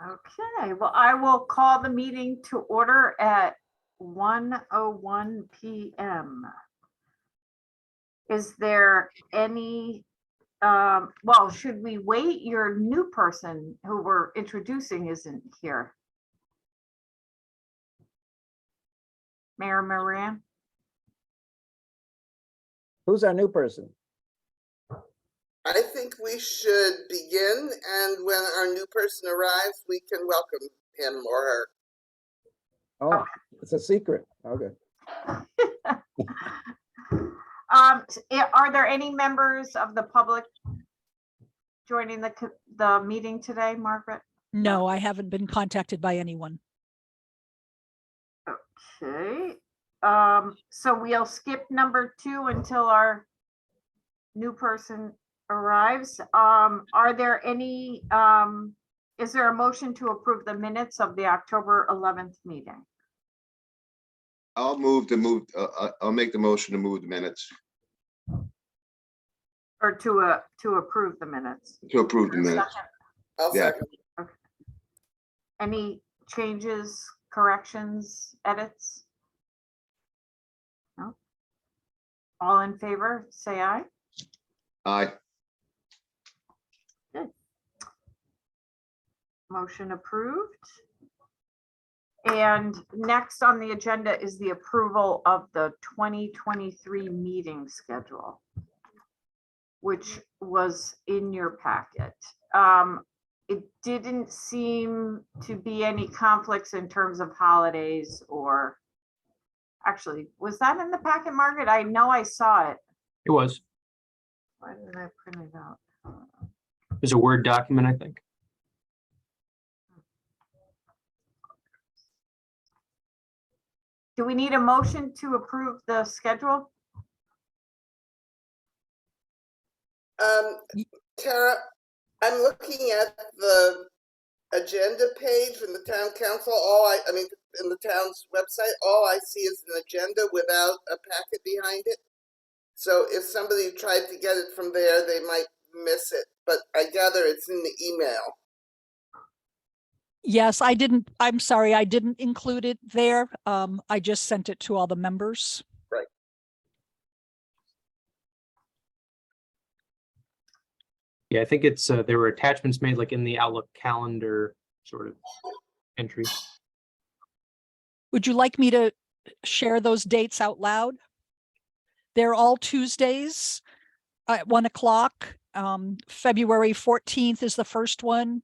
Okay, well, I will call the meeting to order at 1:01 PM. Is there any, well, should we wait? Your new person who we're introducing isn't here. Mayor Moran? Who's our new person? I think we should begin, and when our new person arrives, we can welcome him or her. Oh, it's a secret. Okay. Are there any members of the public joining the meeting today, Margaret? No, I haven't been contacted by anyone. Okay, so we'll skip number 2 until our new person arrives. Are there any, is there a motion to approve the minutes of the October 11th meeting? I'll make the motion to move the minutes, Or to approve the minutes? to approve the minutes. Second. I'll Yeah. second. Any changes, corrections, edits? No? All in favor, say aye. Aye. Motion approved. And next on the agenda is the approval of the 2023 meeting schedule, which was in your packet. It didn't seem to be any conflicts in terms of holidays or, actually, was that in the packet, Margaret? I know I saw it. It was. Why didn't I print it out? There's a Word document, I think. Do we need a motion to approve the schedule? Tara, I'm looking at the agenda page from the town council. I mean, in the town's website, all I see is an agenda without a packet behind it. So if somebody tried to get it from there, they might miss it, but I gather it's in the email. Yes, I'm sorry, I didn't include it there. I just sent it to all the members. Right. Yeah, I think it's there were attachments made like in the Outlook calendar sort of entry. Would you like me to share those dates out loud? They're all Tuesdays at 1 o'clock. February 14th is the first one,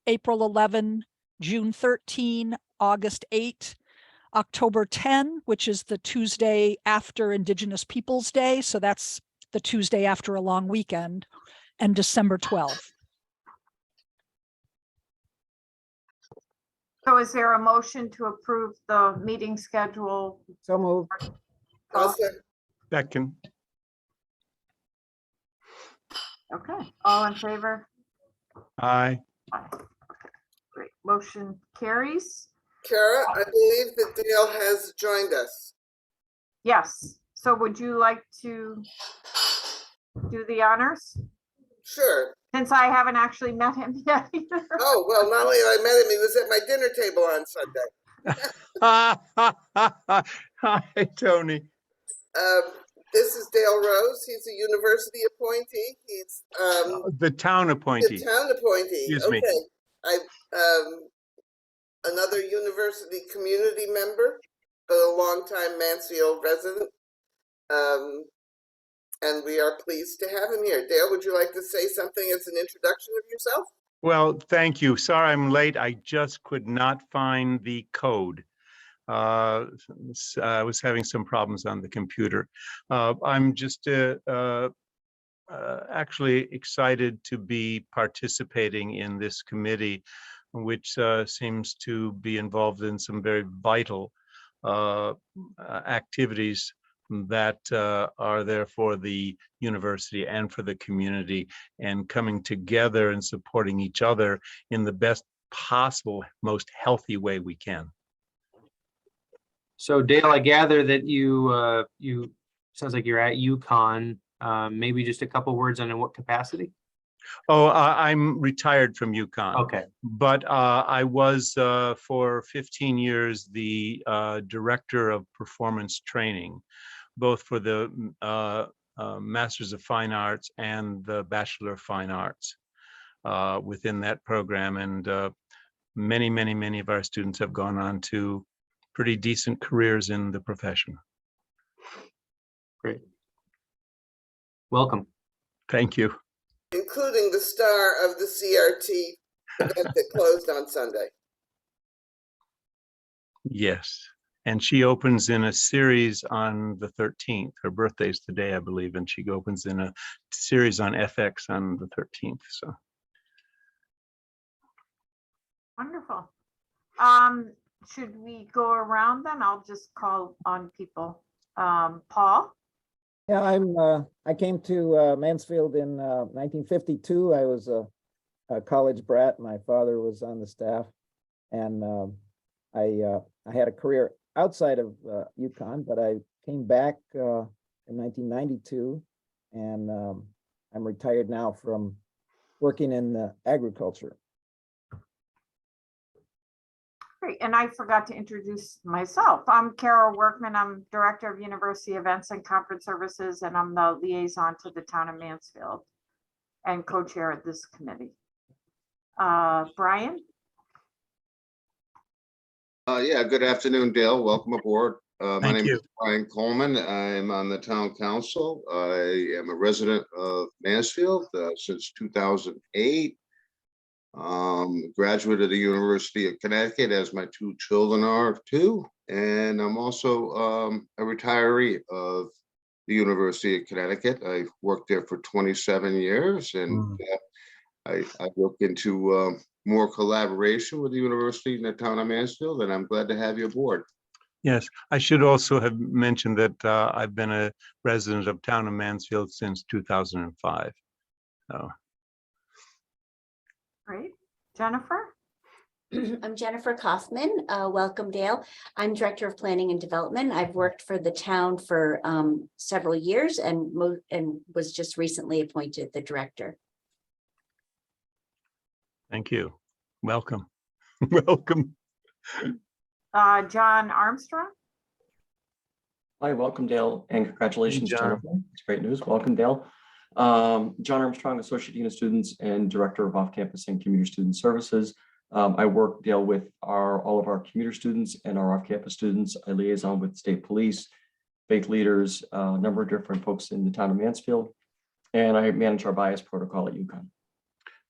April 11, June 13, August 8, October 10, which is the Tuesday after Indigenous Peoples Day. So that's the Tuesday after a long weekend, and December 12th. So is there a motion to approve the meeting schedule? So moved. Second. Okay, all in favor? Aye. Aye. Okay, great, motion carries. Kara, I believe that Dale has joined us. Yes, so would you like to do the honors? Sure. Since I haven't actually met him yet either. Oh, well, not only have I met him, he was at my dinner table on Sunday. Hi, Tony. This is Dale Rose. He's a university appointee. He's The town the appointee. town appointee. Excuse me. Okay. Another university community member, but a longtime Mansfield resident. And we are pleased to have him here. Dale, would you like to say something as an introduction of yourself? Well, thank you. Sorry I'm late. I just could not find the code. I was having some problems on the computer. I'm just actually excited to be participating in this committee, which seems to be involved in some very vital activities that are there for the university and for the community, and coming together and supporting each other in the best possible, most healthy way we can. So Dale, I gather that you sounds like you're at UConn. Maybe just a couple words on in what capacity? Oh, I'm retired from UConn. Okay, But I was for 15 years the director of performance training, both for the Masters of Fine Arts and the Bachelor of Fine Arts within that program. And many, many, many of our students have gone on to pretty decent careers in the profession. great. Welcome. Thank you. Including the star of the CRT event that closed on Sunday. Yes. And she opens in a series on the 13th. Her birthday's today, I believe, and she opens in a series on FX on the 13th. So Wonderful. Should we go around then? I'll just call on people. Paul? Yeah, I came to Mansfield in 1952. I was a college brat. My father was on the staff, and I had a career outside of UConn, but I came back in 1992, and I'm retired now from working in agriculture. Great, and I forgot to introduce myself. I'm Carol Workman. I'm Director of University Events and Conference Services, and I'm the liaison to the town of Mansfield and co-chair of this committee. Brian? Yeah, good afternoon, Dale. Welcome aboard. My Thank name you. is Brian Coleman. I'm on the town council. I am a resident of Mansfield since 2008. Graduate of the University of Connecticut, as my two children are too. And I'm also a retiree of the University of Connecticut. I worked there for 27 years, and I look into more collaboration with the university in the town of Mansfield, and I'm glad to have you aboard. Yes, I should also have mentioned that I've been a resident of town of Mansfield since 2005. So. Great. Jennifer? I'm Jennifer Kaufman. Welcome, Dale. I'm Director of Planning and Development. I've worked for the town for several years and was just recently appointed the director. Thank you. Welcome. Welcome. John Armstrong? Hi, welcome, Dale, and congratulations, John. Jennifer. It's great news. Welcome, Dale. John Armstrong, Associate Dean of Students and Director of Off-Campus and Commuter Student Services. I work, Dale, with all of our commuter students and our off-campus students. I liaison with state police, faith leaders, a number of different folks in the town of Mansfield, and I manage our bias protocol at UConn.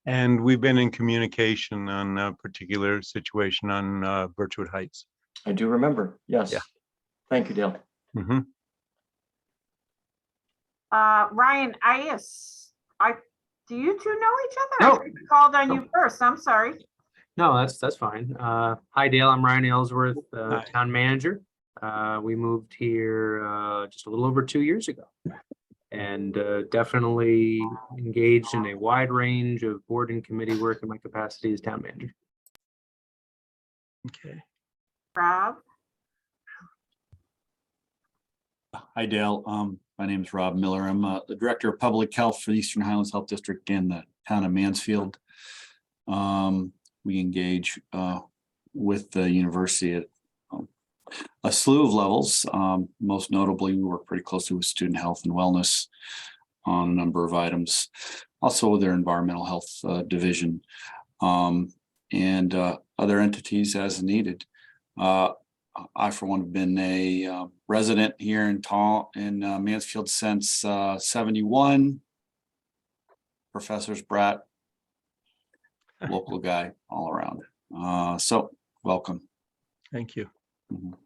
And we've been in communication on a particular situation on Birchwood Heights. I do remember, yes. Yeah. Thank you, Dale. Mm-hmm. Ryan, do you two know each other? No. I called on you first. I'm sorry. No, that's fine. Hi, Dale. I'm Ryan Ellsworth, Hi. town manager. We moved here just a little over 2 years ago, and definitely engaged in a wide range of board and committee work in my capacity as town manager. Okay. Rob? Hi, Dale. My name is Rob Miller. I'm the Director of Public Health for the Eastern Highlands Health District in the town of Mansfield. We engage with the university at a slew of levels. Most notably, we work pretty closely with student health and wellness on a number of items. Also with their environmental health division and other entities as needed. I, for one, have been a resident here in Mansfield since 71. Professor's brat, local guy all around. So welcome. Thank you. Mhm.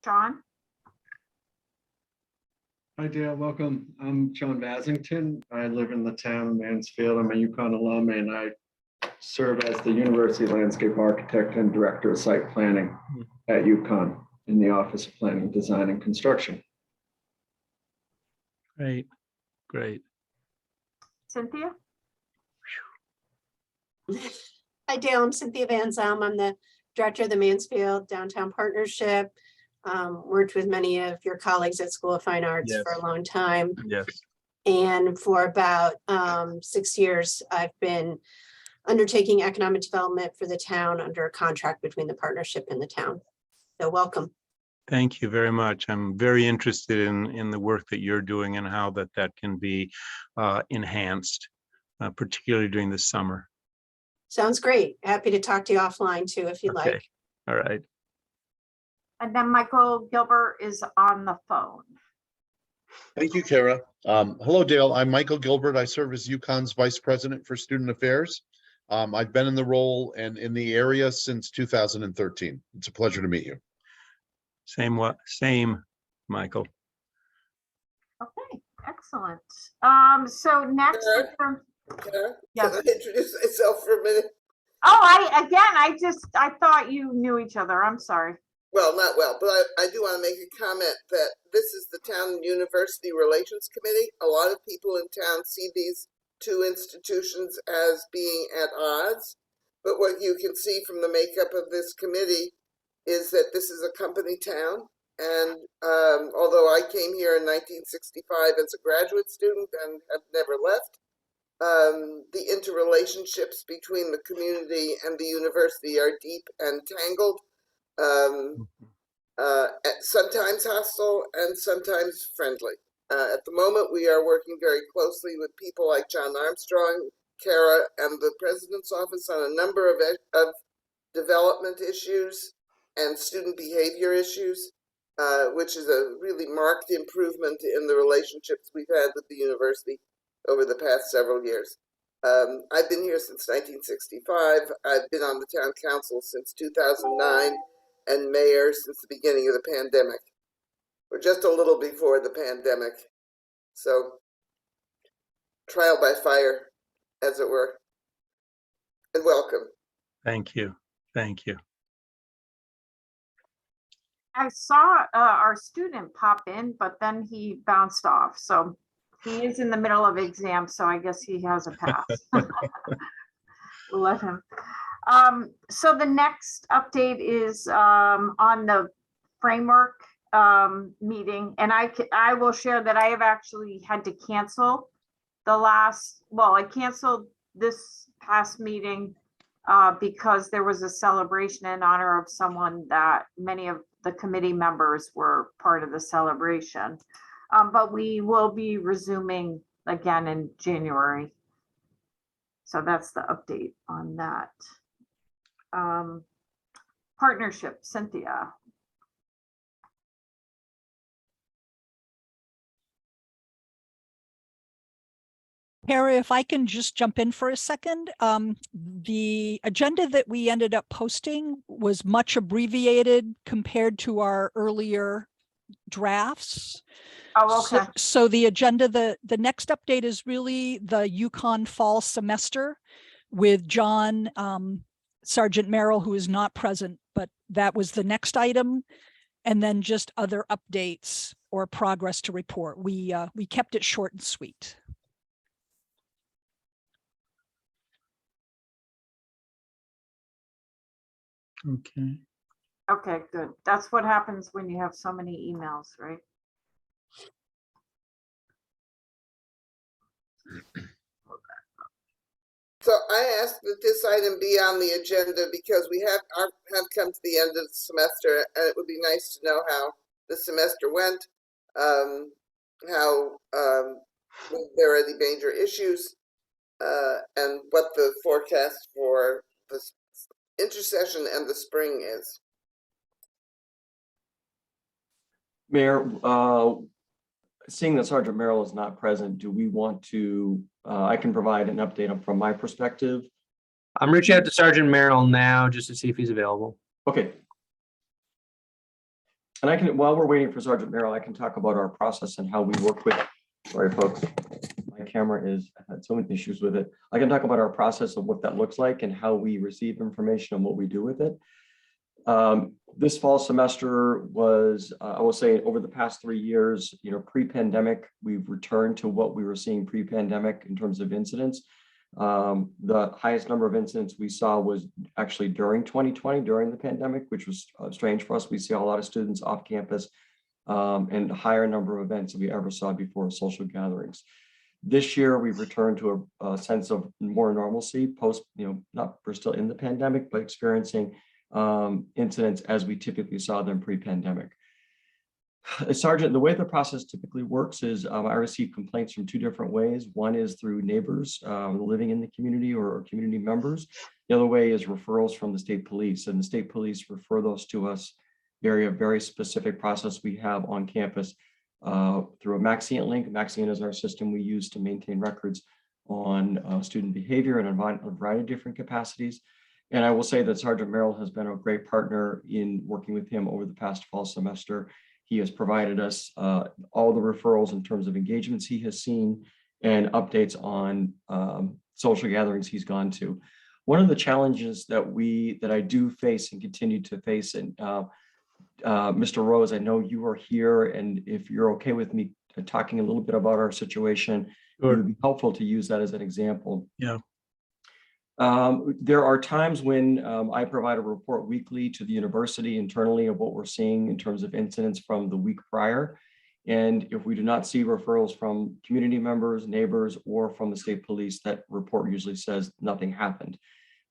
John? Hi, Dale. Welcome. I'm John Basington. I live in the town of Mansfield. I'm a UConn alum, and I serve as the University Landscape Architect and Director of Site Planning at UConn in the Office of Planning, Design, and Construction. Great. Great. Cynthia? Hi, Dale. I'm Cynthia Van Zalm. I'm the Director of the Mansfield Downtown Partnership. Worked with many of your colleagues at School of Fine Arts Yes. for a long time. Yes. And for about 6 years, I've been undertaking economic development for the town under a contract between the partnership and the town. So welcome. Thank you very much. I'm very interested in the work that you're doing and how that can be enhanced, particularly during the summer. Sounds great. Happy to talk to you offline too, if you Okay. like. All right. And then Michael Gilbert is on the phone. Thank you, Kara. Hello, Dale. I'm Michael Gilbert. I serve as UConn's Vice President for Student Affairs. I've been in the role and in the area since 2013. It's a pleasure to meet you. Same, Michael. Okay, excellent. So next. Kara? is from- Kara, Yes. can I introduce myself for a minute? Oh, I thought you knew each other. I'm sorry. Well, not well, but I do want to make a comment that this is the Town University Relations Committee. A lot of people in town see these two institutions as being at odds. But what you can see from the makeup of this committee is that this is a company town. And although I came here in 1965 as a graduate student and have never left, the interrelationships between the community and the university are deep and tangled. Sometimes hostile and sometimes friendly. At the moment, we are working very closely with people like John Armstrong, Kara, and the President's Office on a number of development issues and student behavior issues, which is a really marked improvement in the relationships we've had with the university over the past several years. I've been here since 1965. I've been on the town council since 2009 and mayor since the beginning of the pandemic. We're just a little before the pandemic. So trial by fire, as it were. And welcome. Thank you. Thank you. I saw our student pop in, but then he bounced off. So he is in the middle of exams, so I guess he has a pass. We'll let him. So the next update is on the framework meeting, and I will share that I have actually had to cancel I canceled this past meeting because there was a celebration in honor of someone that many of the committee members were part of the celebration. But we will be resuming again in January. So that's the update on that. Partnership, Cynthia. Kara, if I can just jump in for a second, the agenda that we ended up posting was much abbreviated compared to our earlier drafts. Oh, okay. So the agenda, the next update is really the UConn fall semester with John Sergeant Merrill, who is not present, but that was the next item. And then just other updates or progress to report. We kept it short and sweet. Okay. Okay, good. That's what happens when you have so many emails, right? So I asked that this item be on the agenda because we have come to the end of the semester, and it would be nice to know how the semester went, how there are any major issues, and what the forecast for the intercession and the spring is. Mayor, seeing that Sergeant Merrill is not present, do we want to, I can provide an update from my perspective. I'm reaching out to Sergeant Merrill now just to see if he's available. Okay. And I can, while we're waiting for Sergeant Merrill, I can talk about our process and how we work with, sorry folks, my camera I had so many issues with it. I can talk about our process of what that looks like and how we receive information and what we do with it. This fall semester was, I will say, over the past 3 years, pre-pandemic, we've returned to what we were seeing pre-pandemic in terms of incidents. The highest number of incidents we saw was actually during 2020, during the pandemic, which was strange for us. We see a lot of students off campus and a higher number of events than we ever saw before, social gatherings. This year, we've returned to a sense of more normalcy post, not, we're still in the pandemic, but experiencing incidents as we typically saw them pre-pandemic. Sergeant, the way the process typically works is I receive complaints from two different ways. One is through neighbors living in the community or community members. The other way is referrals from the state police, and the state police refer those to us via a very specific process we have on campus through a Maxient link. Maxient is our system we use to maintain records on student behavior in a variety of different capacities. And I will say that Sergeant Merrill has been a great partner in working with him over the past fall semester. He has provided us all the referrals in terms of engagements he has seen and updates on social gatherings he's gone to. One of the challenges that I do face and continue to face, and Mr. Rose, I know you are here, and if you're okay with me talking a little bit about our situation, it would be helpful to use that as an example. Yeah. There are times when I provide a report weekly to the university internally of what we're seeing in terms of incidents from the week prior. And if we do not see referrals from community members, neighbors, or from the state police, that report usually says nothing happened.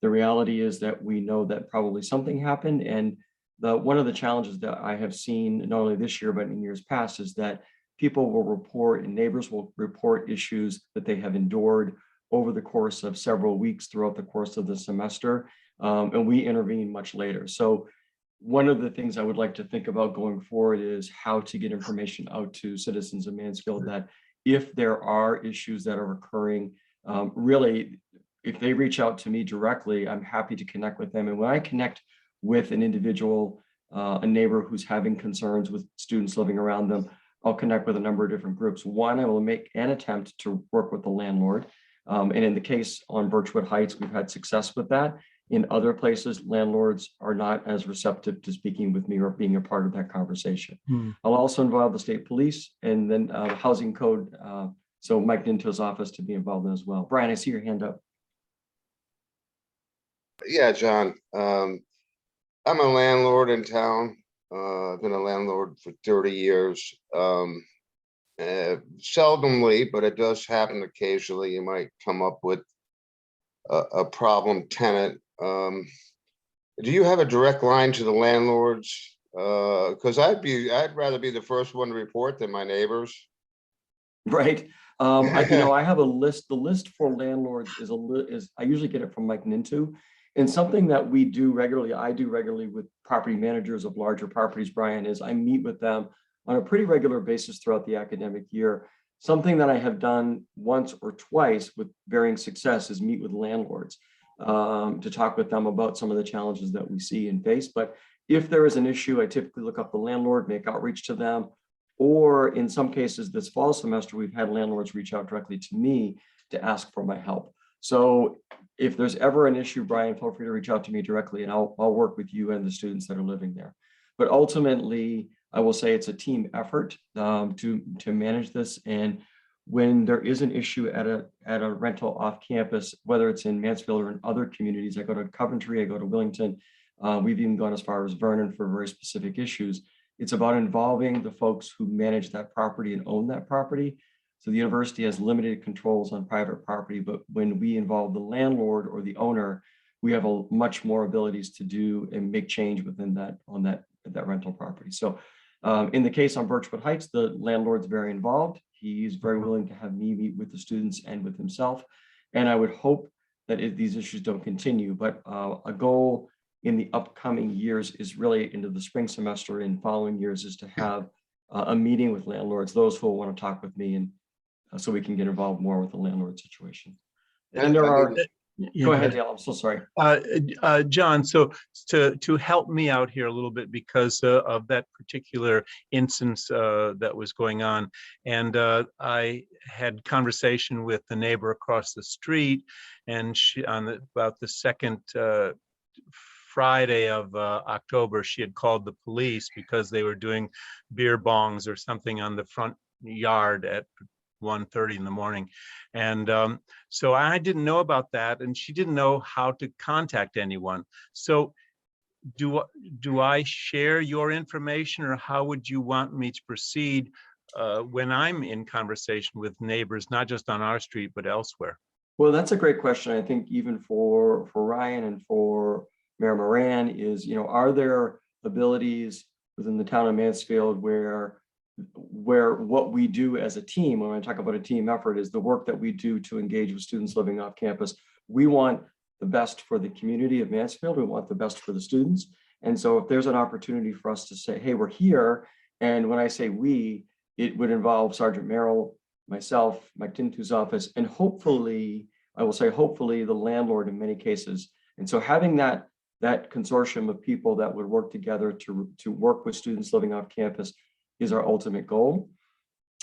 The reality is that we know that probably something happened. And one of the challenges that I have seen, not only this year, but in years past, is that people will report and neighbors will report issues that they have endured over the course of several weeks throughout the course of the semester, and we intervene much later. So one of the things I would like to think about going forward is how to get information out to citizens of Mansfield that if there are issues that are occurring, really, if they reach out to me directly, I'm happy to connect with them. And when I connect with an individual, a neighbor who's having concerns with students living around them, I'll connect with a number of different groups. One, I will make an attempt to work with the landlord. And in the case on Birchwood Heights, we've had success with that. In other places, landlords are not as receptive to speaking with me or being a part of that conversation. I'll also involve the state police and then housing code. So Mike Ninto's office to be involved in as well. Brian, I see your hand up. Yeah, John. I'm a landlord in town. I've been a landlord for 30 years. Seldomly, but it does happen occasionally. You might come up with a problem tenant. Do you have a direct line to the landlords? Because I'd rather be the first one to report than my neighbors. Right. I have a list. The list for landlords is I usually get it from Mike Ninto. And something that I do regularly with property managers of larger properties, Brian, is I meet with them on a pretty regular basis throughout the academic year. Something that I have done once or twice with varying success is meet with landlords to talk with them about some of the challenges that we see and face. But if there is an issue, I typically look up the landlord, make outreach to them, or in some cases this fall semester, we've had landlords reach out directly to me to ask for my help. So if there's ever an issue, Brian, feel free to reach out to me directly and I'll work with you and the students that are living there. But ultimately, I will say it's a team effort to manage this. And when there is an issue at a rental off campus, whether it's in Mansfield or in other communities, I go to Coventry, I go to Willington, we've even gone as far as Vernon for very specific issues. It's about involving the folks who manage that property and own that property. So the university has limited controls on private property, but when we involve the landlord or the owner, we have much more abilities to do and make change within that rental property. So in the case on Birchwood Heights, the landlord's very involved. He's very willing to have me meet with the students and with himself. And I would hope that these issues don't continue, but a goal in the upcoming years is really into the spring semester and following years is to have a meeting with landlords, those who will want to talk with me, and so we can get involved more with the landlord situation. And there are, go ahead, Dale, I'm so sorry. John, so to help me out here a little bit because of that particular instance that was going on, and I had conversation with the neighbor across the street, and she about the second Friday of October, she had called the police because they were doing beer bongs or something on the front yard at 1:30 in the morning. And so I didn't know about that, and she didn't know how to contact anyone. So do I share your information, or how would you want me to proceed when I'm in conversation with neighbors, not just on our street, but elsewhere? Well, that's a great question. I think even for Ryan and for Mayor Moran is, are there abilities within the town of Mansfield where what we do as a team, when I talk about a team effort, is the work that we do to engage with students living off campus. We want the best for the community of Mansfield. We want the best for the students. And so if there's an opportunity for us to say, hey, we're here. And when I say we, it would involve Sergeant Merrill, myself, Mike Tintu's office, and hopefully, I will say, hopefully the landlord in many cases. And so having that consortium of people that would work together to work with students living off campus is our ultimate goal.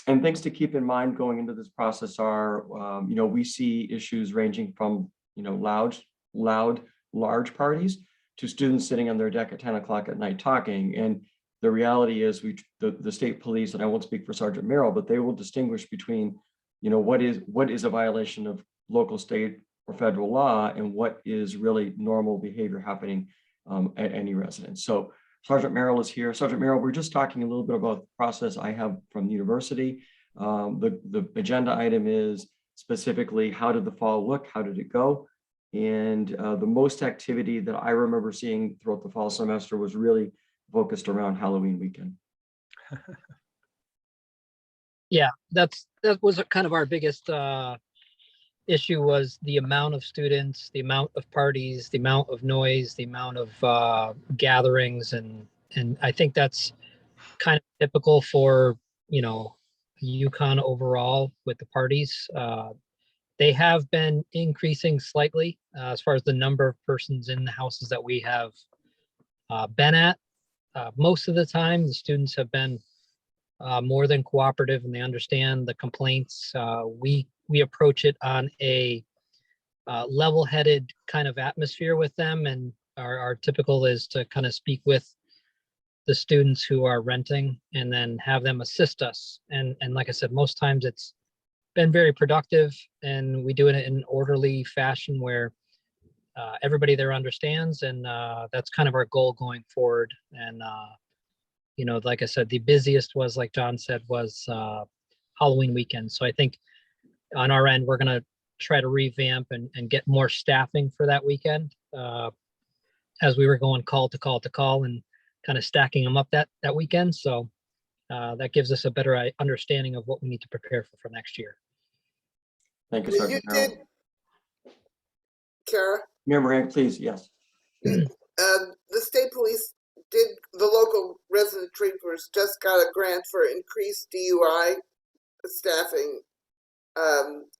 And things to keep in mind going into this process are, we see issues ranging from, loud, large parties to students sitting on their deck at 10 o'clock at night talking. And the reality is the state police, and I won't speak for Sergeant Merrill, but they will distinguish between, what is a violation of local, state, or federal law and what is really normal behavior happening at any residence. So Sergeant Merrill is here. Sergeant Merrill, we're just talking a little bit about the process I have from the university. The agenda item is specifically, how did the fall look? How did it go? And the most activity that I remember seeing throughout the fall semester was really focused around Halloween weekend. Yeah, that was kind of our biggest issue, was the amount of students, the amount of parties, the amount of noise, the amount of gatherings, and I think that's kind of typical for UConn overall with the parties. They have been increasing slightly as far as the number of persons in the houses that we have been at. Most of the time, the students have been more than cooperative, and they understand the complaints. We approach it on a level-headed kind of atmosphere with them, and our typical is to kind of speak with the students who are renting and then have them assist us. And like I said, most times it's been very productive, and we do it in an orderly fashion where everybody there understands, and that's kind of our goal going forward. And like I said, the busiest was, like John said, was Halloween weekend. So I think on our end, we're going to try to revamp and get more staffing for that weekend, as we were going call to call to call and kind of stacking them up that weekend. So that gives us a better understanding of what we need to prepare for next year. Thank you, Sergeant Merrill. Kara? Mayor Moran, please, yes. The state police the local resident troopers just got a grant for increased DUI staffing.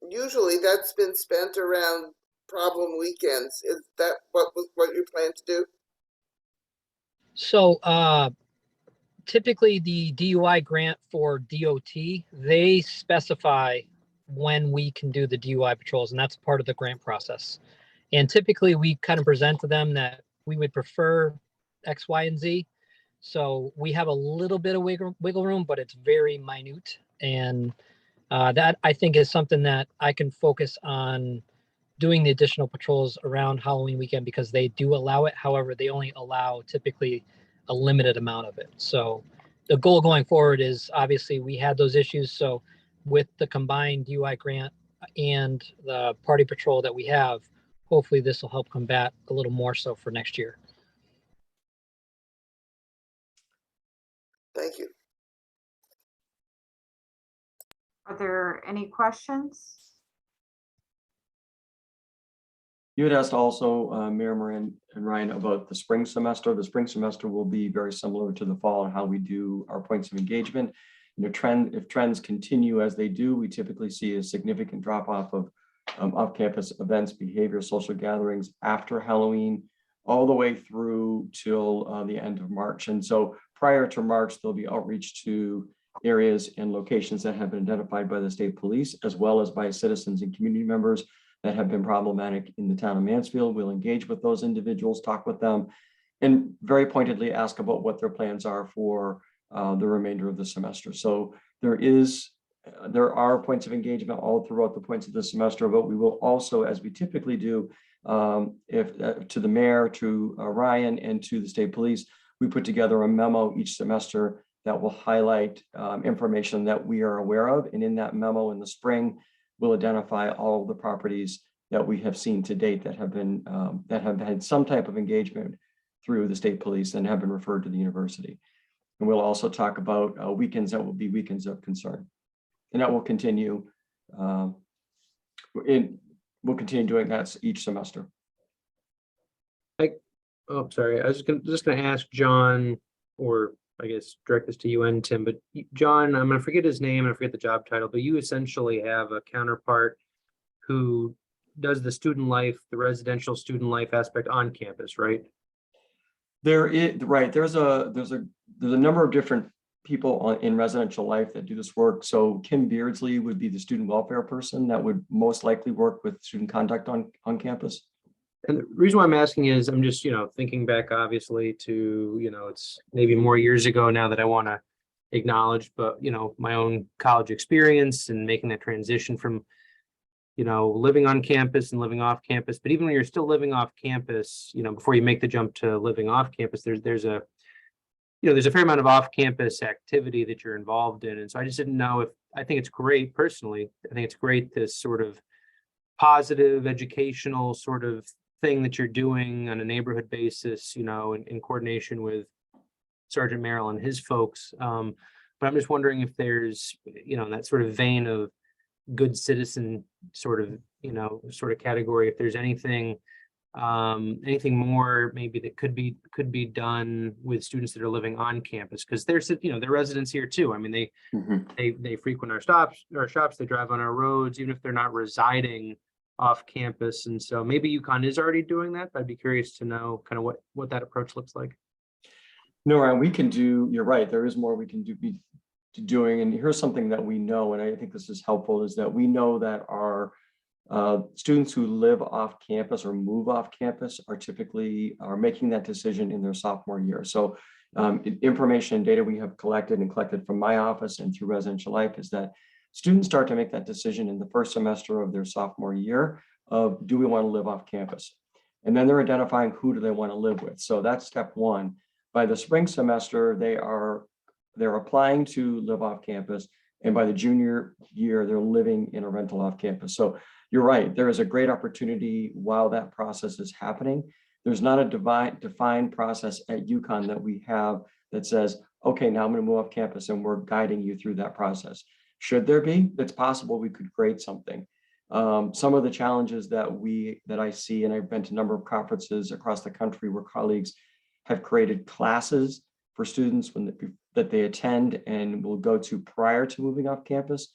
Usually that's been spent around problem weekends. Is that what you plan to do? So typically the DUI grant for DOT, they specify when we can do the DUI patrols, and that's part of the grant process. And typically we kind of present to them that we would prefer X, Y, and Z. So we have a little bit of wiggle room, but it's very minute. And that I think is something that I can focus on doing the additional patrols around Halloween weekend, because they do allow it. However, they only allow typically a limited amount of it. So the goal going forward is, obviously we had those issues. So with the combined DUI grant and the party patrol that we have, hopefully this will help combat a little more so for next year. Thank you. Are there any questions? You had asked also, Mayor Moran and Ryan, about the spring semester. The spring semester will be very similar to the fall and how we do our points of engagement. If trends continue as they do, we typically see a significant drop off of off-campus events, behavior, social gatherings after Halloween, all the way through till the end of March. And so prior to March, there'll be outreach to areas and locations that have been identified by the state police, as well as by citizens and community members that have been problematic in the town of Mansfield. We'll engage with those individuals, talk with them, and very pointedly ask about what their plans are for the remainder of the semester. So there are points of engagement all throughout the points of the semester, but we will also, as we typically do, to the mayor, to Ryan, and to the state police, we put together a memo each semester that will highlight information that we are aware of. And in that memo in the spring, we'll identify all the properties that we have seen to date that have been that have had some type of engagement through the state police and have been referred to the university. And we'll also talk about weekends that will be weekends of concern. And that will continue. We'll continue doing that each semester. Oh, sorry. I was just gonna ask John, or I guess direct this to you and Tim, but John, I'm gonna forget his name and I forget the job title, but you essentially have a counterpart who does the student life, the residential student life aspect on campus, right? There is, right, there's a number of different people in residential life that do this work. So Kim Beardsley would be the student welfare person that would most likely work with student conduct on campus. And the reason why I'm asking is I'm just, thinking back obviously to, it's maybe more years ago now that I want to acknowledge, but, my own college experience and making that transition from, living on campus and living off campus. But even when you're still living off campus, before you make the jump to living off campus, there's a fair amount of off-campus activity that you're involved in. And so I just didn't know if, I think it's great personally. I think it's great, this sort of positive educational sort of thing that you're doing on a neighborhood basis, in coordination with Sergeant Merrill and his folks. But I'm just wondering if there's, in that sort of vein of good citizen sort of, category, if there's anything more maybe that could be done with students that are living on campus, because there's, they're residents here too. I mean, they frequent our shops, they drive on our roads, even if they're not residing off campus. And so maybe UConn is already doing that, but I'd be curious to know kind of what that approach looks like. No, Ryan, we can do, you're right, there is more we can be doing. And here's something that we know, and I think this is helpful, is that we know that our students who live off campus or move off campus are typically making that decision in their sophomore year. So information and data we have collected from my office and through Residential Life is that students start to make that decision in the first semester of their sophomore year of, do we want to live off campus? And then they're identifying who do they want to live with. So that's step one. By the spring semester, they're applying to live off campus. And by the junior year, they're living in a rental off campus. So you're right, there is a great opportunity while that process is happening. There's not a defined process at UConn that we have that says, okay, now I'm going to move off campus and we're guiding you through that process. Should there be? It's possible we could create something. Some of the challenges that I see, and I've been to a number of conferences across the country where colleagues have created classes for students that they attend and will go to prior to moving off campus.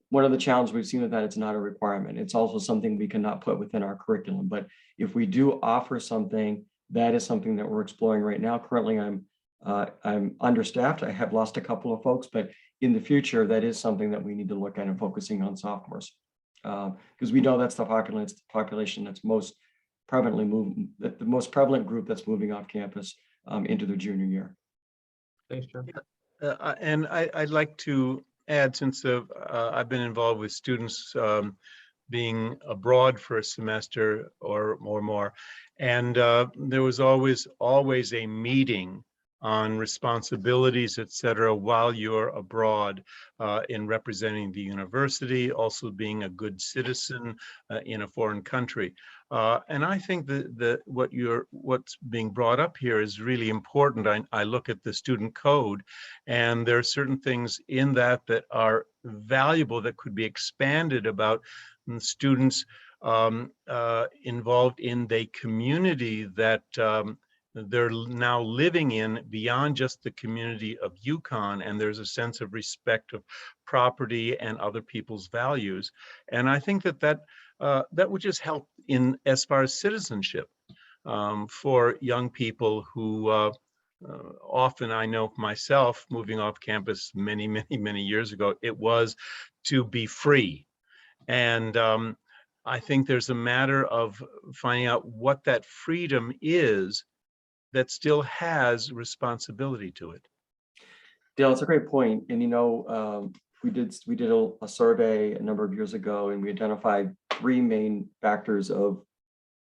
One of the challenges we've seen with that, it's not a requirement. It's also something we cannot put within our curriculum. But if we do offer something, that is something that we're exploring right now. Currently, I'm understaffed. I have lost a couple of folks, but in the future, that is something that we need to look at and focusing on sophomores, because we know that's the population that's most prevalently the most prevalent group that's moving off campus into their junior year. Thanks, John. And I'd like to add, since I've been involved with students being abroad for a semester or more, and there was always a meeting on responsibilities, et cetera, while you're abroad in representing the university, also being a good citizen in a foreign country. And I think that what's being brought up here is really important. I look at the student code, and there are certain things in that are valuable that could be expanded about students involved in the community that they're now living in beyond just the community of UConn, and there's a sense of respect of property and other people's values. And I think that would just help in as far as citizenship for young people who often, I know myself moving off campus many years ago, it was to be free. And I think there's a matter of finding out what that freedom is that still has responsibility to it. Dale, it's a great point. And we did a survey a number of years ago, and we identified 3 main factors of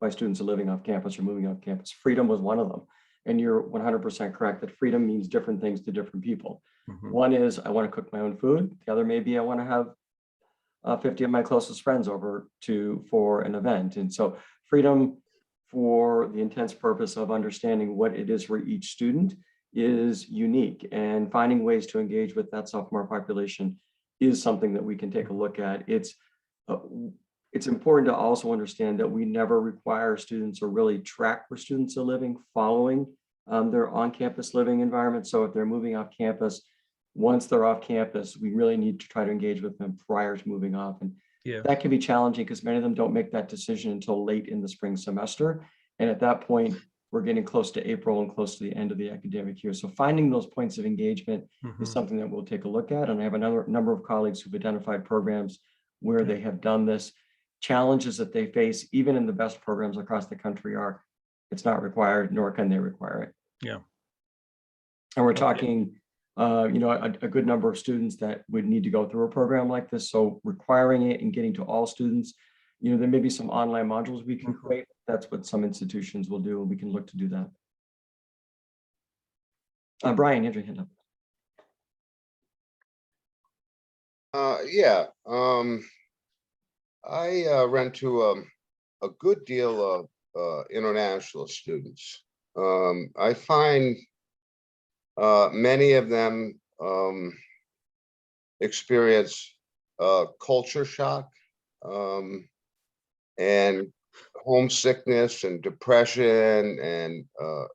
why students are living off campus or moving off campus. Freedom was one of them. And you're 100% correct that freedom means different things to different people. Mhm. One is I want to cook my own food. The other maybe I want to have 50 of my closest friends over for an event. And so freedom for the intense purpose of understanding what it is for each student is unique, and finding ways to engage with that sophomore population is something that we can take a look at. It's important to also understand that we never require students or really track where students are living following their on-campus living environment. So if they're moving off campus, once they're off campus, we really need to try to engage with them prior to moving off. And Yeah. that can be challenging because many of them don't make that decision until late in the spring semester. And at that point, we're getting close to April and close to the end of the academic year. So finding those points of engagement Mhm. is something that we'll take a look at. And I have another number of colleagues who've identified programs where they have done this. Challenges that they face, even in the best programs across the country, are it's not required, nor can they require it. Yeah. And we're talking, a good number of students that would need to go through a program like this. So requiring it and getting to all students, there may be some online modules we can create. That's what some institutions will do, and we can look to do that. Brian, you had your hand up. Yeah, I run to a good deal of international students. I find many of them experience culture shock and homesickness and depression and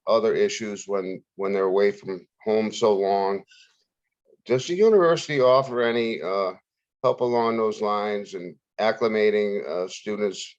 other issues when they're away from home so long. Does the university offer any help along those lines and acclimating students,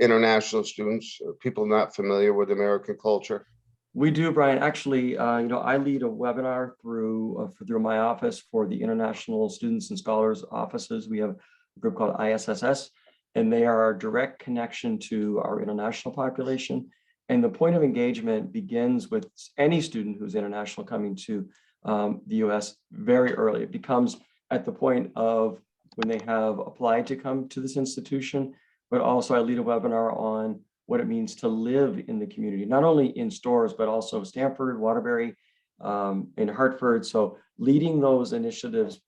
international students, people not familiar with American culture? We do, Brian. Actually, I lead a webinar through my office for the International Students and Scholars offices. We have a group called ISSS, and they are our direct connection to our international population. And the point of engagement begins with any student who's international coming to the US very early. It becomes at the point of when they have applied to come to this institution, but also I lead a webinar on what it means to live in the community, not only in Storrs, but also Stamford, Waterbury, in Hartford. So leading those initiatives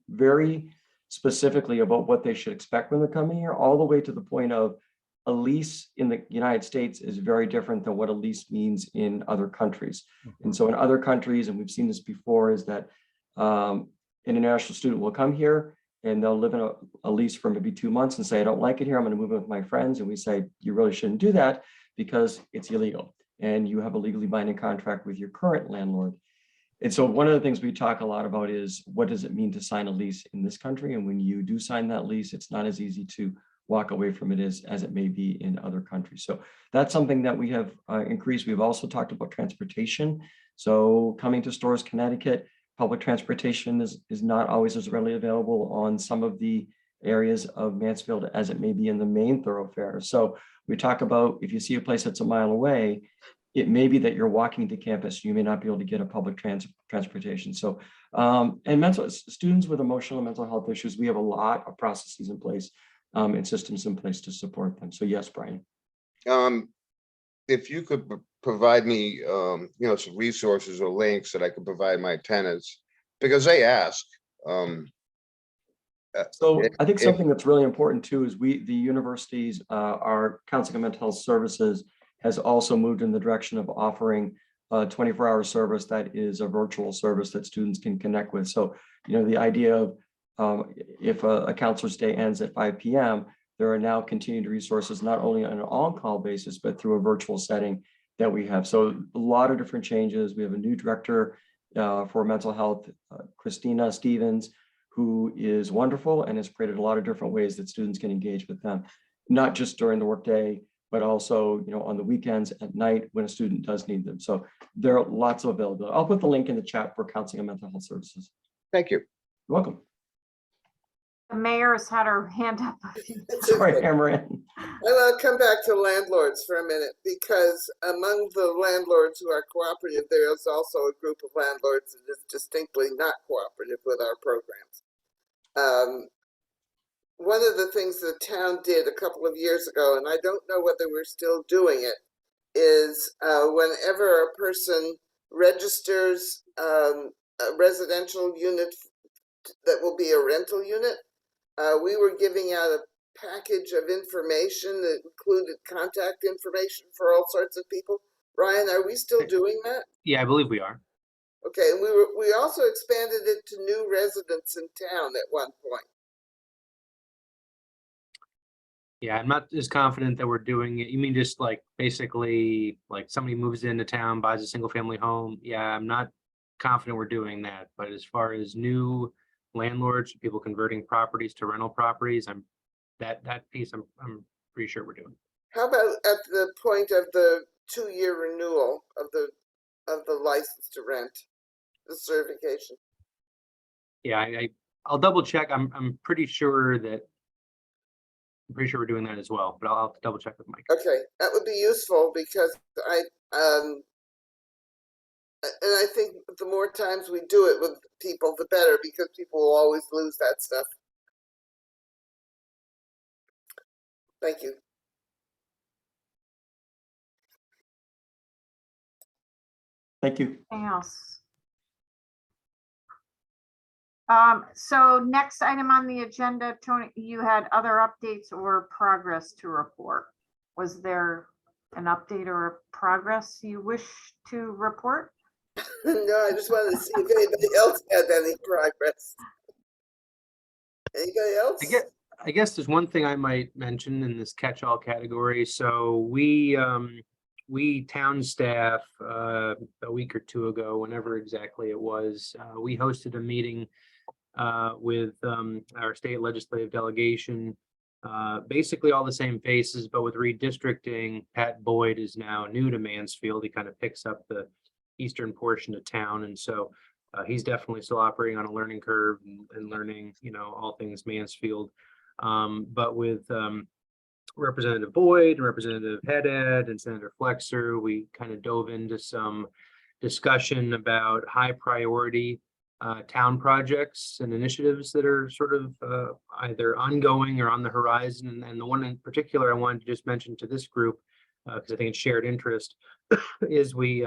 very specifically about what they should expect when they're coming here, all the way to the point of a lease in the United States is very different than what a lease means in other countries. And so in other countries, and we've seen this before, is that an international student will come here and they'll live in a lease for maybe 2 months and say, I don't like it here, I'm going to move in with my friends. And we say, you really shouldn't do that because it's illegal and you have a legally binding contract with your current landlord. And so one of the things we talk a lot about is what does it mean to sign a lease in this country? And when you do sign that lease, it's not as easy to walk away from it as it may be in other countries. So that's something that we have increased. We've also talked about transportation. So coming to Storrs, Connecticut, public transportation is not always as readily available on some of the areas of Mansfield as it may be in the main thoroughfare. So we talk about if you see a place that's a mile away, it may be that you're walking to campus, you may not be able to get a public transportation. So, and students with emotional and mental health issues, we have a lot of processes in place and systems in place to support them. So yes, Brian. If you could provide me, some resources or links that I could provide my tenants, because they ask. So I think something that's really important too is the universities, our Counseling and Mental Health Services has also moved in the direction of offering a 24-hour service that is a virtual service that students can connect with. So, the idea of if a counselor's day ends at 5 p.m., there are now continued resources, not only on an on-call basis, but through a virtual setting that we have. So a lot of different changes. We have a new director for mental health, Christina Stevens, who is wonderful and has created a lot of different ways that students can engage with them, not just during the workday, but also, on the weekends, at night, when a student does need them. So there are lots of availability. I'll put the link in the chat for Counseling and Mental Health Services. Thank you. You're welcome. The mayor has had her hand up. Sorry, Amaran. I want to come back to landlords for a minute, because among the landlords who are cooperative, there is also a group of landlords that is distinctly not cooperative with our programs. One of the things the town did a couple of years ago, and I don't know whether we're still doing it, is whenever a person registers a residential unit that will be a rental unit, we were giving out a package of information that included contact information for all sorts of people. Ryan, are we still doing that? Yeah, I believe we are. Okay, and we also expanded it to new residents in town at one point. Yeah, I'm not as confident that we're doing it. You mean just like basically like somebody moves into town, buys a single family home? Yeah, I'm not confident we're doing that. But as far as new landlords, people converting properties to rental properties, that piece I'm pretty sure we're doing. How about at the point of the 2-year renewal of the license to rent, the certification? Yeah, I'll double check. I'm pretty sure we're doing that as well, but I'll have to double check with Mike. Okay, that would be useful because and I think the more times we do it with people, the better, because people will always lose that stuff. Thank you. Thank you. Anything else? So next item on the agenda, Tony, you had other updates or progress to report. Was there an update or a progress you wish to report? No, I just wanted to see if anybody else had any progress. Anybody else? I guess there's one thing I might mention in this catch-all category. So we town staff a week or two ago, whenever exactly it was, we hosted a meeting with our state legislative delegation, basically all the same faces, but with redistricting. Pat Boyd is now new to Mansfield. He kind of picks up the eastern portion of town, and so he's definitely still operating on a learning curve and learning, all things Mansfield. But with Representative Boyd and Representative Haddad and Senator Flexer, we kind of dove into some discussion about high priority town projects and initiatives that are sort of either ongoing or on the horizon. And the one in particular I wanted to just mention to this group, because I think it's shared interest, is we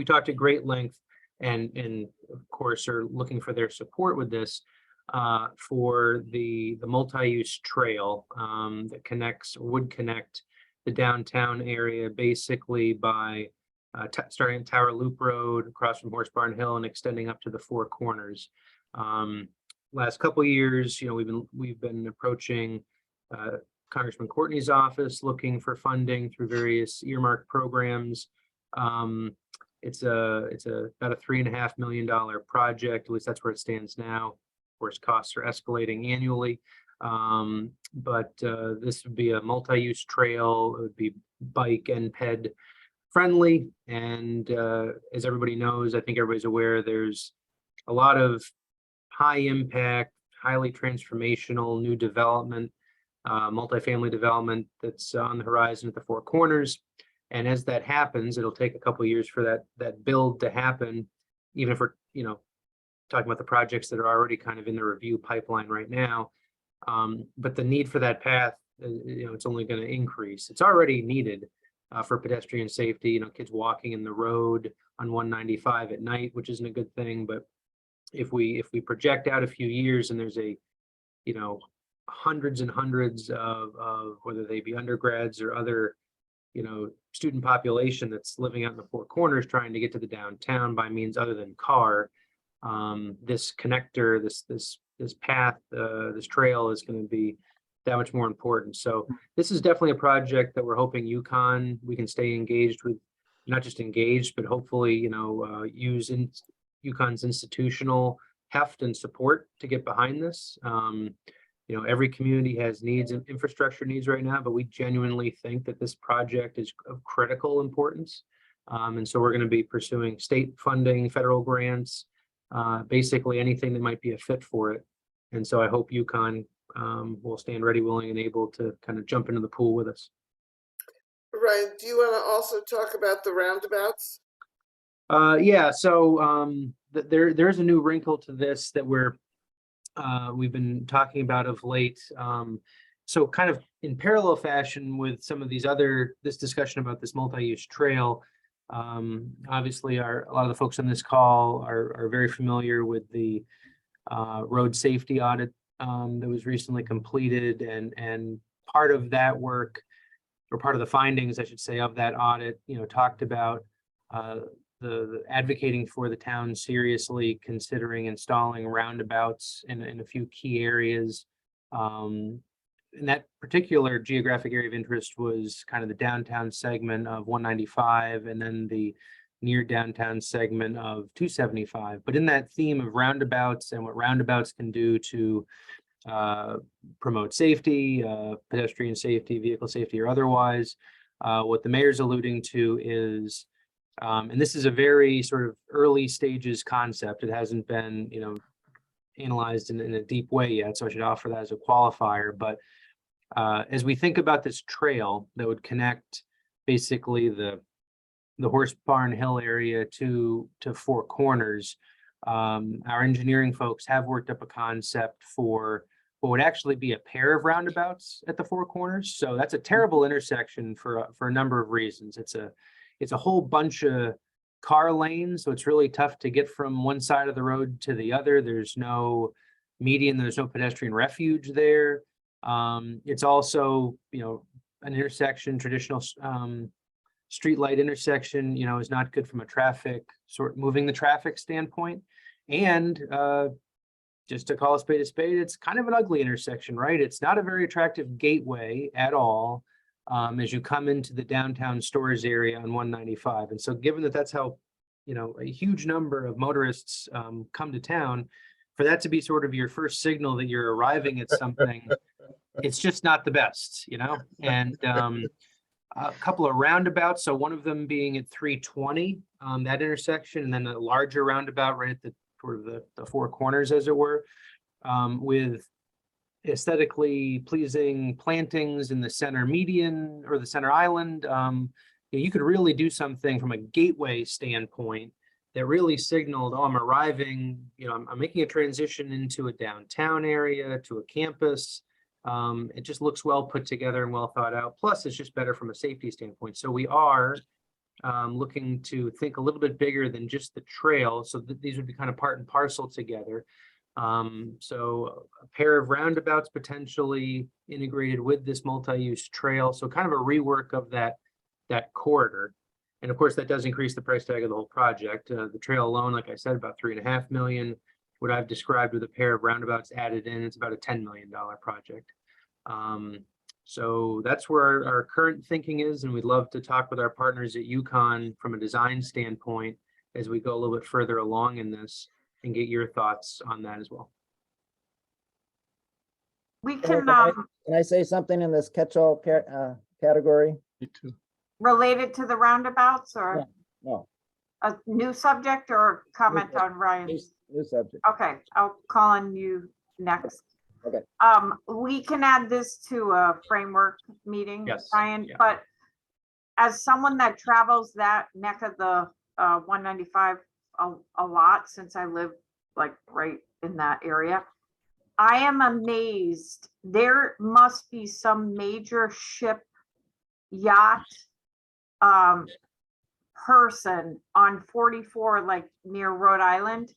talked at great length and of course are looking for their support with this for the multi-use trail that would connect the downtown area basically by starting at Tower Loop Road across from Horse Barn Hill and extending up to the Four Corners. Last couple of years, we've been approaching Congressman Courtney's office looking for funding through various earmark programs. It's about a $3.5 million project. At least that's where it stands now. Of course, costs are escalating annually. But this would be a multi-use trail. It would be bike and ped friendly. And as everybody knows, I think everybody's aware, there's a lot of high impact, highly transformational new development, multifamily development that's on the horizon at the Four Corners. And as that happens, it'll take a couple of years for that build to happen, even if we're, talking about the projects that are already kind of in the review pipeline right now. But the need for that path, it's only going to increase. It's already needed for pedestrian safety, kids walking in the road on 195 at night, which isn't a good thing. But if we project out a few years and there's hundreds and hundreds of whether they be undergrads or other student population that's living out in the Four Corners trying to get to the downtown by means other than car, this connector, this path, this trail is going to be that much more important. So this is definitely a project that we're hoping UConn, we can stay engaged with, not just engaged, but hopefully, use UConn's institutional heft and support to get behind this. Every community has needs and infrastructure needs right now, but we genuinely think that this project is of critical importance. And so we're going to be pursuing state funding, federal grants, basically anything that might be a fit for it. And so I hope UConn will stand ready, willing, and able to kind of jump into the pool with us. Ryan, do you want to also talk about the roundabouts? Yeah, so there's a new wrinkle to this that we've been talking about of late. So kind of in parallel fashion with some of these other, this discussion about this multi-use trail, obviously a lot of the folks on this call are very familiar with the road safety audit that was recently completed, and part of that work, or part of the findings, I should say, of that audit, talked about the advocating for the town seriously considering installing roundabouts in a few key areas. And that particular geographic area of interest was kind of the downtown segment of 195 and then the near downtown segment of 275. But in that theme of roundabouts and what roundabouts can do to promote safety, pedestrian safety, vehicle safety, or otherwise, what the mayor's alluding to is, and this is a very sort of early stages concept. It hasn't been, analyzed in a deep way yet, so I should offer that as a qualifier. But as we think about this trail that would connect basically the Horse Barn Hill area to Four Corners, our engineering folks have worked up a concept for what would actually be a pair of roundabouts at the Four Corners. So that's a terrible intersection for a number of reasons. It's a whole bunch of car lanes, so it's really tough to get from one side of the road to the other. There's no median, there's no pedestrian refuge there. It's also, an intersection, traditional street light intersection, is not good from a traffic moving the traffic standpoint. And just to call a spade, it's kind of an ugly intersection, right? It's not a very attractive gateway at all as you come into the downtown stores area on 195. And so given that that's how, a huge number of motorists come to town, for that to be sort of your first signal that you're arriving at something, it's just not the best, and a couple of roundabouts. So one of them being at 320, that intersection, and then a larger roundabout right at the sort of the Four Corners, as it were, with aesthetically pleasing plantings in the center median or the center island. You could really do something from a gateway standpoint that really signaled, oh, I'm arriving, I'm making a transition into a downtown area, to a campus. It just looks well put together and well thought out. Plus, it's just better from a safety standpoint. So we are looking to think a little bit bigger than just the trail. So these would be kind of part and parcel together. So a pair of roundabouts potentially integrated with this multi-use trail. So kind of a rework of that corridor. And of course, that does increase the price tag of the whole project. The trail alone, like I said, about $3.5 million. What I've described with a pair of roundabouts added in, it's about a $10 million project. So that's where our current thinking is, and we'd love to talk with our partners at UConn from a design standpoint as we go a little bit further along in this and get your thoughts on that as well. We Can can, I say something in this catch-all category? Me too. related to the roundabouts, or No, a new subject, or comment on Ryan's? new subject. Okay, I'll call on you next. Okay. We can add this to a framework meeting, Yes, Ryan, yeah. but as someone that travels that neck of the 195 a lot, since I live like right in that area, I am amazed. There must be some major ship, yacht, person on 44, like near Rhode Island.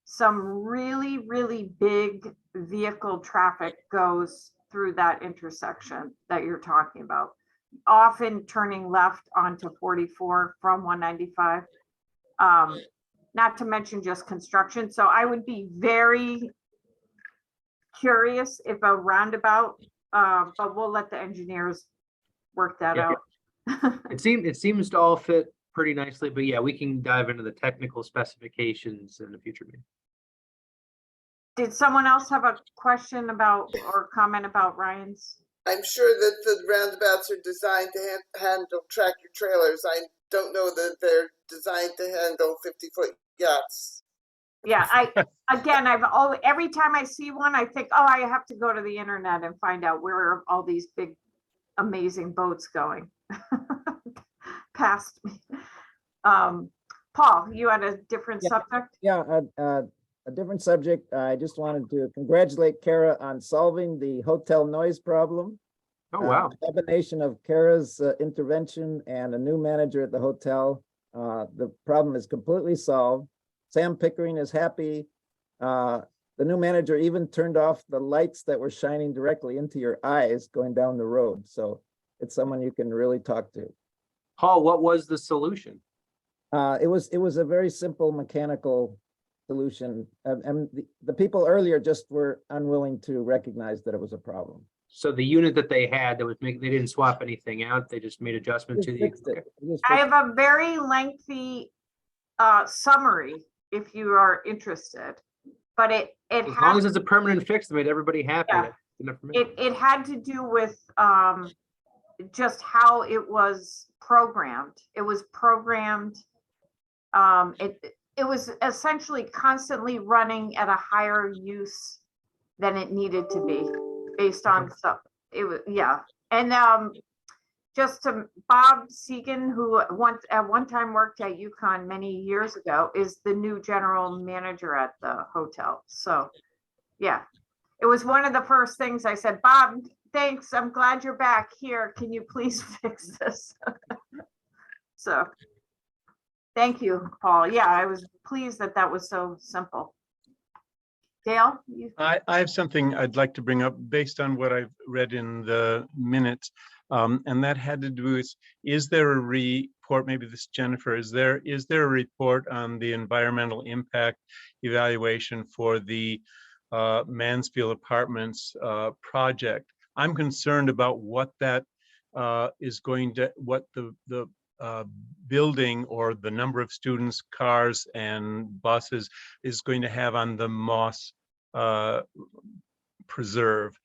Some really, really big vehicle traffic goes through that intersection that you're talking about, often turning left onto 44 from 195. Not to mention just construction. So I would be very curious if a roundabout, but we'll let the engineers work that Yeah. out. It seems to all fit pretty nicely, but yeah, we can dive into the technical specifications in the future meeting. Did someone else have a question about or comment about Ryan's? I'm sure that the roundabouts are designed to handle tractor trailers. I don't know that they're designed to handle 50-foot yachts. Yeah, every time I see one, I think, oh, I have to go to the internet and find out where are all these big, amazing boats going past me. Paul, you had a different Yeah. subject? Yeah, a different subject. I just wanted to congratulate Kara on solving the hotel noise problem. Oh, wow. A combination of Kara's intervention and a new manager at the hotel. The problem is completely solved. Sam Pickering is happy. The new manager even turned off the lights that were shining directly into your eyes going down the road. So it's someone you can really talk to. Paul, what was the solution? It was a very simple mechanical solution. And the people earlier just were unwilling to recognize that it was a problem. So the unit that they had that was they didn't swap anything out, they just made adjustment to the. Fixed it. Just I fixed have a very lengthy summary if you are interested, but it As long had, as it's a permanent fix, it made everybody happy. Yeah. That's enough for me. it had to do with just how it was programmed. It was programmed. It was essentially constantly running at a higher use than it needed to be based on stuff. It was, yeah. And just to Bob Segan, who at one time worked at UConn many years ago, is the new general manager at the hotel. So yeah, it was one of the first things I said, Bob, thanks. I'm glad you're back here. Can you please fix this? So thank you, Paul. Yeah, I was pleased that that was so simple. Dale? I have something I'd like to bring up based on what I've read in the minutes. And that had to do with, is there a report, maybe this Jennifer, is there a report on the environmental impact evaluation for the Mansfield Apartments project? I'm concerned about what that is going to, what the building or the number of students, cars and buses is going to have on the Moss Preserve,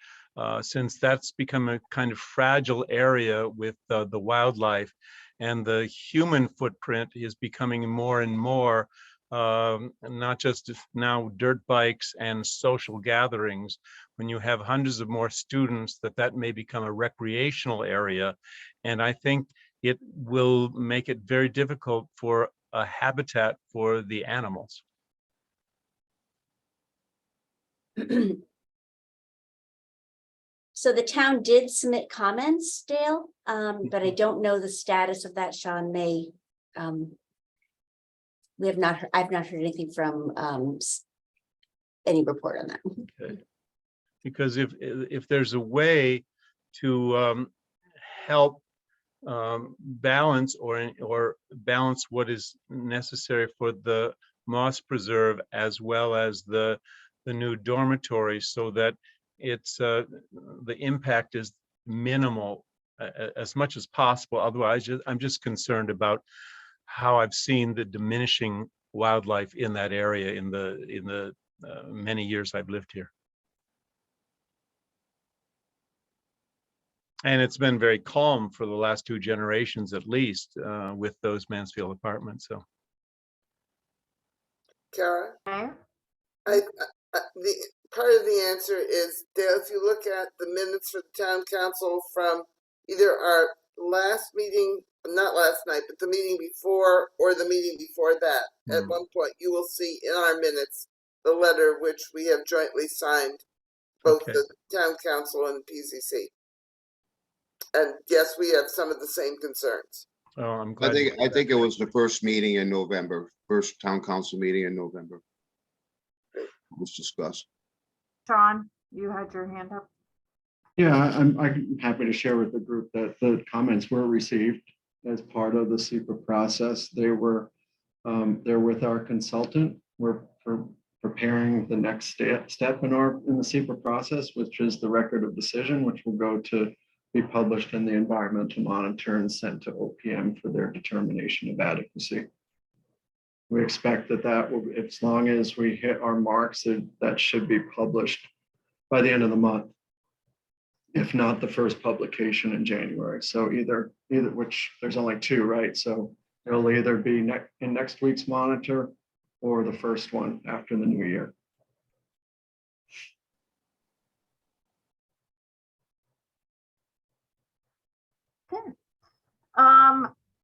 since that's become a kind of fragile area with the wildlife, and the human footprint is becoming more and more, not just now dirt bikes and social gatherings. When you have hundreds of more students, that may become a recreational area. And I think it will make it very difficult for a habitat for the animals. So the town did submit comments, Dale, but I don't know the status of that. Sean may. We have not, I've not heard anything from any report on that. Okay. Because if there's a way to help balance or balance what is necessary for the Moss Preserve as well as the new dormitory, so that it's the impact is minimal as much as possible. Otherwise, I'm just concerned about how I've seen the diminishing wildlife in that area in the many years I've lived here. And it's been very calm for the last 2 generations, at least, with those Mansfield apartments. So, Kara, Okay. the part of the answer is, Dale, if you look at the minutes for the town council from either our last meeting, not last night, but the meeting before or the meeting before that, at one point you will see in our minutes the letter which we have jointly signed, both Okay. the town council and PCC. And yes, we have some of the same concerns. oh, I'm I glad. think it was the first meeting in November, first town council meeting in November. It was discussed. Sean, you had your hand up. Yeah, I'm happy to share with the group that the comments were received as part of the SEPA process. They were, they're with our consultant. We're preparing the next step in the SEPA process, which is the record of decision, which will go to be published in the environmental monitor and sent to OPM for their determination of adequacy. We expect that will, as long as we hit our marks, that should be published by the end of the month, if not the first publication in January. So either which there's only 2, right? So it'll either be in next week's monitor or the first one after the new year. Good.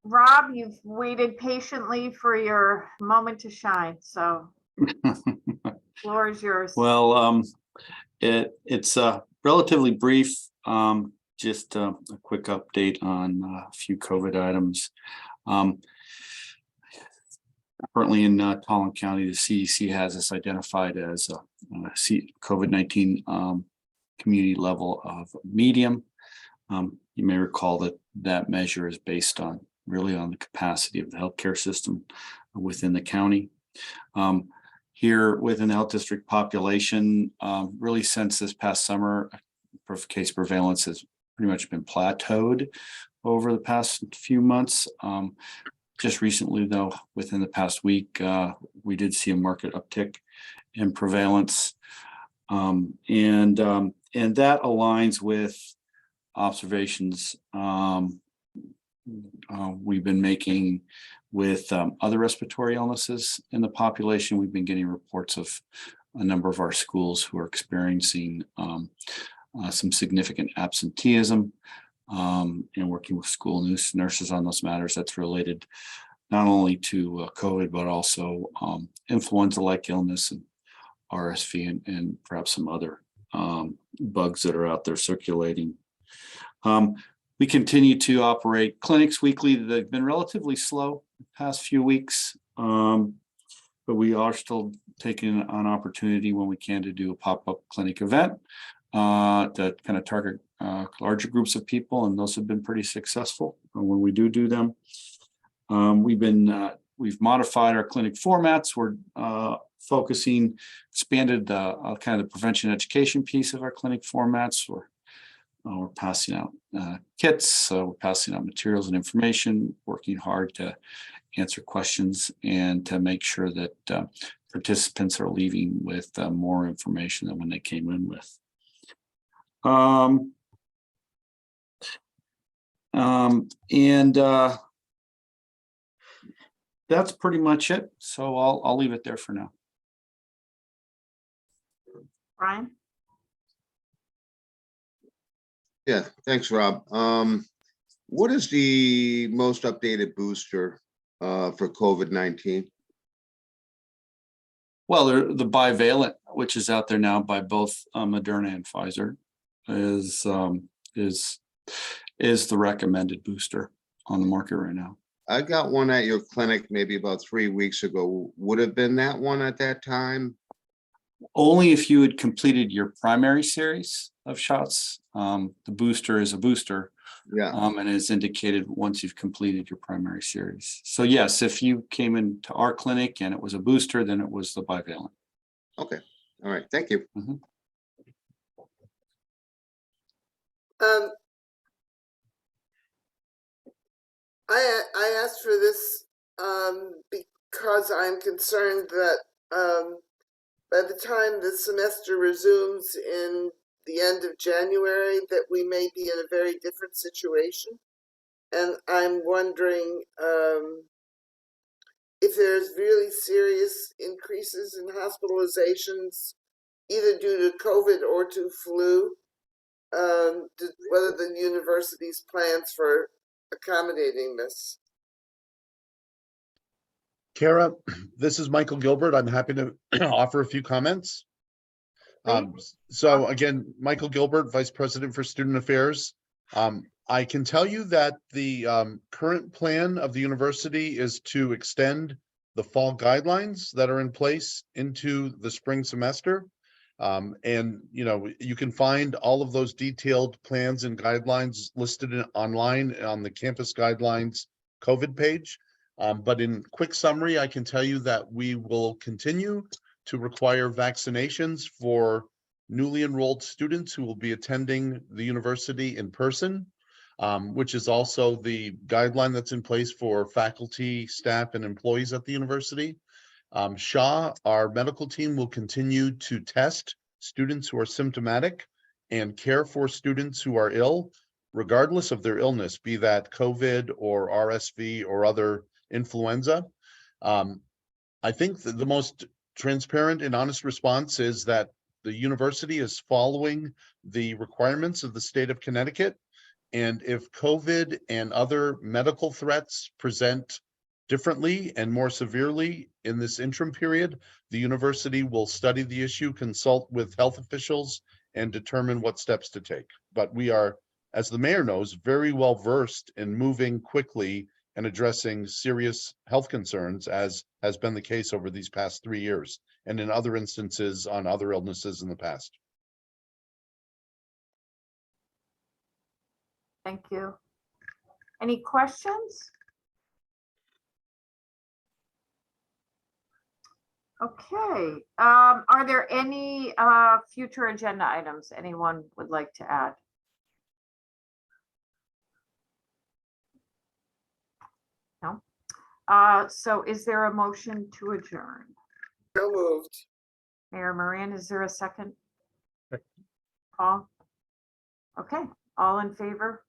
Rob, you've waited patiently for your moment to shine, so Floor is yours. Well, it's relatively brief. Just a quick update on a few COVID items. Currently in Talon County, the CDC has us identified as a COVID-19 community level of medium. You may recall that that measure is based on really on the capacity of the healthcare system within the county. Here within the health district population, really since this past summer, case prevalence has pretty much been plateaued over the past few months. Just recently, though, within the past week, we did see a market uptick in prevalence. And that aligns with observations we've been making with other respiratory illnesses in the population. We've been getting reports of a number of our schools who are experiencing some significant absenteeism, and working with school nurses on those matters. That's related not only to COVID, but also influenza-like illness and RSV and perhaps some other bugs that are out there circulating. We continue to operate clinics weekly. They've been relatively slow the past few weeks, but we are still taking an opportunity when we can to do a pop-up clinic event to kind of target larger groups of people, and those have been pretty successful when we do them. We've modified our clinic formats. We're expanded kind of the prevention education piece of our clinic formats. We're passing out kits, we're passing out materials and information, working hard to answer questions and to make sure that participants are leaving with more information than when they came in with. That's pretty much it. So I'll leave it there for now. Brian? Yeah, thanks, Rob. What is the most updated booster for COVID-19? Well, the bivalent, which is out there now by both Moderna and Pfizer, is the recommended booster on the market right now. I got one at your clinic maybe about 3 weeks ago. Would have been that one at that time? Only if you had completed your primary series of shots. The booster is a booster. Yeah. And is indicated once you've completed your primary series. So yes, if you came into our clinic and it was a booster, then it was the bivalent. Okay. All right. Thank you. Mm-hmm. I asked for this because I'm concerned that by the time the semester resumes in the end of January, that we may be in a very different situation. And I'm wondering if there's really serious increases in hospitalizations, either due to COVID or to flu, whether the university's plans for accommodating this. Kara, this is Michael Gilbert. I'm happy to offer a few comments. So again, Michael Gilbert, Vice President for Student Affairs. I can tell you that the current plan of the university is to extend the fall guidelines that are in place into the spring semester. And you can find all of those detailed plans and guidelines listed online on the campus guidelines COVID page. But in quick summary, I can tell you that we will continue to require vaccinations for newly enrolled students who will be attending the university in person, which is also the guideline that's in place for faculty, staff, and employees at the university. SHA, our medical team, will continue to test students who are symptomatic and care for students who are ill, regardless of their illness, be that COVID or RSV or other influenza. I think that the most transparent and honest response is that the university is following the requirements of the state of Connecticut. And if COVID and other medical threats present differently and more severely In this interim period, the university will study the issue, consult with health officials, and determine what steps to take. But we are, as the mayor knows, very well versed in moving quickly and addressing serious health concerns, as has been the case over these past 3 years, and in other instances on other illnesses in the past. Thank you. Any questions? Okay, are there any future agenda items anyone would like to add? No? So is there a motion to adjourn? So moved. Mayor Moran, is there a second? Paul? Okay, all in favor?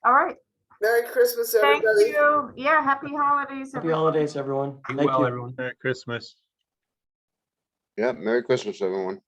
All right, Merry Christmas, thank everybody. you. Yeah, happy holidays. Happy everyone. holidays, everyone. Be Thank well, you. everyone. Merry Christmas. Yeah, Merry Christmas, everyone.